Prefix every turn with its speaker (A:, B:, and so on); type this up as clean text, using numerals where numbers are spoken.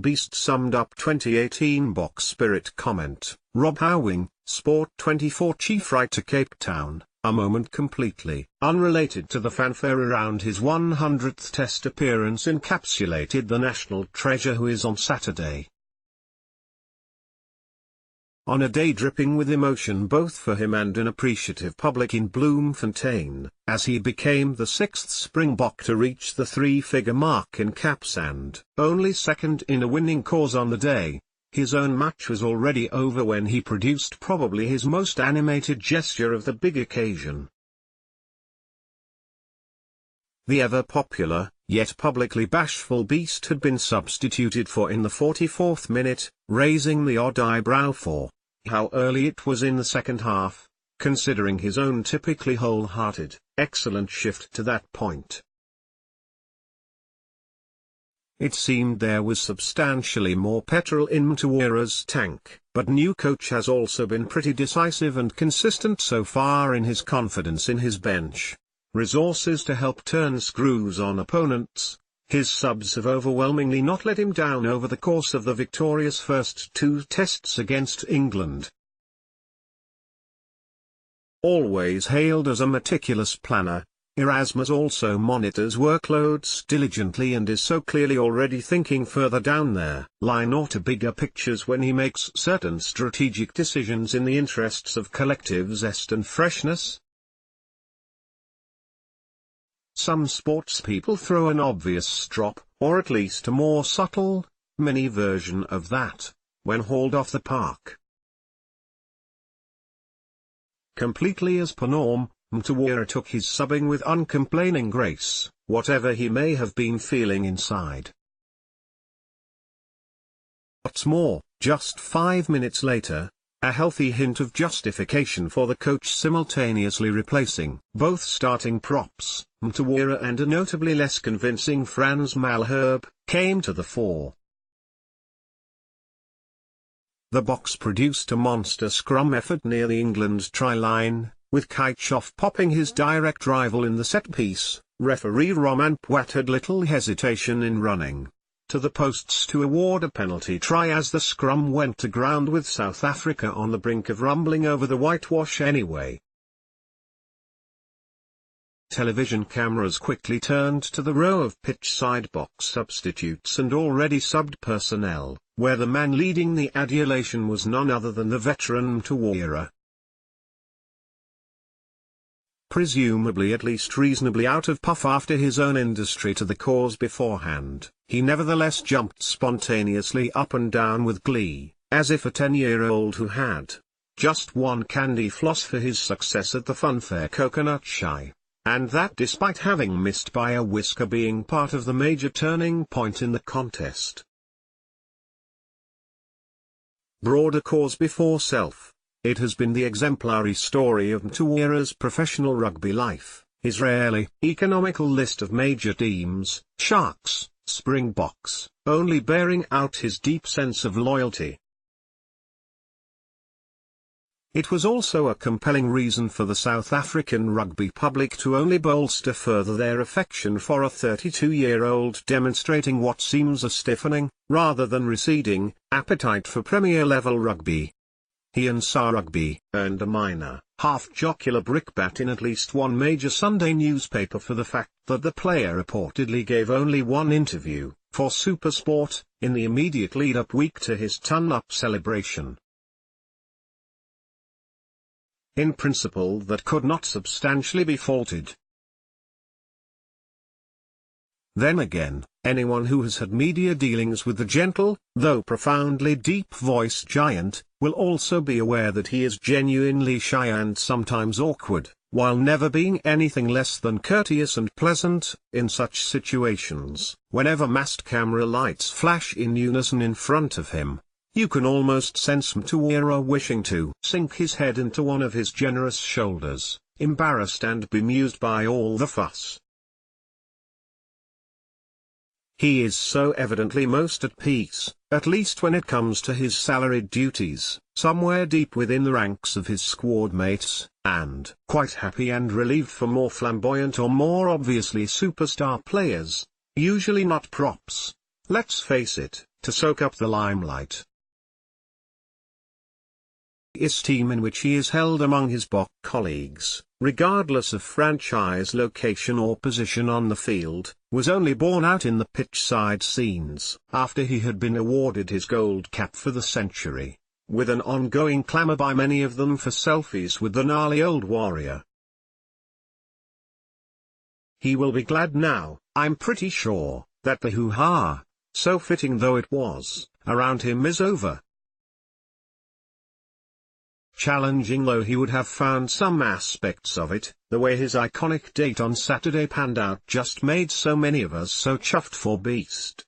A: Beast summed up 2018 Box Spirit comment. Rob Houwing, Sport 24 chief writer, Cape Town, a moment completely unrelated to the fanfare around his 100th Test appearance encapsulated the national treasure who is on Saturday. On a day dripping with emotion both for him and an appreciative public in Bloemfontein, as he became the 6th Springbok to reach the three-figure mark in caps and only second in a winning cause on the day, his own match was already over when he produced probably his most animated gesture of the big occasion. The ever-popular, yet publicly bashful Beast had been substituted for in the 44th minute, raising the odd eyebrow for how early it was in the second half, considering his own typically wholehearted, excellent shift to that point. It seemed there was substantially more petrol in Mtawarira's tank, but new coach has also been pretty decisive and consistent so far in his confidence in his bench. Resources to help turn screws on opponents, his subs have overwhelmingly not let him down over the course of the victorious first two tests against England. Always hailed as a meticulous planner, Erasmus also monitors workloads diligently and is so clearly already thinking further down their line or to bigger pictures when he makes certain strategic decisions in the interests of collective zest and freshness. Some sportspeople throw an obvious strop, or at least a more subtle, mini version of that, when hauled off the park. Completely as per norm, Mtawarira took his subbing with uncomplaining grace, whatever he may have been feeling inside. What's more, just 5 minutes later, a healthy hint of justification for the coach simultaneously replacing both starting props, Mtawarira and a notably less convincing Frans Malherbe, came to the fore. The Boks produced a monster scrum effort near the England try line, with Kitechoff popping his direct rival in the set-piece. Referee Roman Puat had little hesitation in running to the posts to award a penalty try as the scrum went to ground with South Africa on the brink of rumbling over the whitewash anyway. Television cameras quickly turned to the row of pitch-side box substitutes and already subbed personnel, where the man leading the adulation was none other than the veteran Mtawarira. Presumably at least reasonably out of puff after his own industry to the cause beforehand, he nevertheless jumped spontaneously up and down with glee, as if a 10-year-old who had just one candy floss for his success at the funfair coconut shy, and that despite having missed by a whisker being part of the major turning point in the contest. Broader cause before self. It has been the exemplary story of Mtawarira's professional rugby life, his rarely economical list of major teams, Sharks, Springboks, only bearing out his deep sense of loyalty. It was also a compelling reason for the South African rugby public to only bolster further their affection for a 32-year-old demonstrating what seems a stiffening, rather than receding, appetite for Premier-level rugby. He and Sa Rugby earned a minor, half-jocular brickbat in at least one major Sunday newspaper for the fact that the player reportedly gave only one interview, for SuperSport, in the immediate lead-up week to his ton-up celebration. In principle that could not substantially be faulted. Then again, anyone who has had media dealings with the gentle, though profoundly deep-voiced giant, will also be aware that he is genuinely shy and sometimes awkward, while never being anything less than courteous and pleasant. In such situations, whenever massed camera lights flash in unison in front of him, you can almost sense Mtawarira wishing to sink his head into one of his generous shoulders, embarrassed and bemused by all the fuss. He is so evidently most at peace, at least when it comes to his salaried duties, somewhere deep within the ranks of his squad mates, and quite happy and relieved for more flamboyant or more obviously superstar players, usually not props. Let's face it, to soak up the limelight. Esteem in which he is held among his Bok colleagues, regardless of franchise location or position on the field, was only borne out in the pitch-side scenes after he had been awarded his gold cap for the century, with an ongoing clamour by many of them for selfies with the gnarly old warrior. He will be glad now, I'm pretty sure, that the hoo-ha, so fitting though it was, around him is over. Challenging though he would have found some aspects of it, the way his iconic date on Saturday panned out just made so many of us so chuffed for Beast.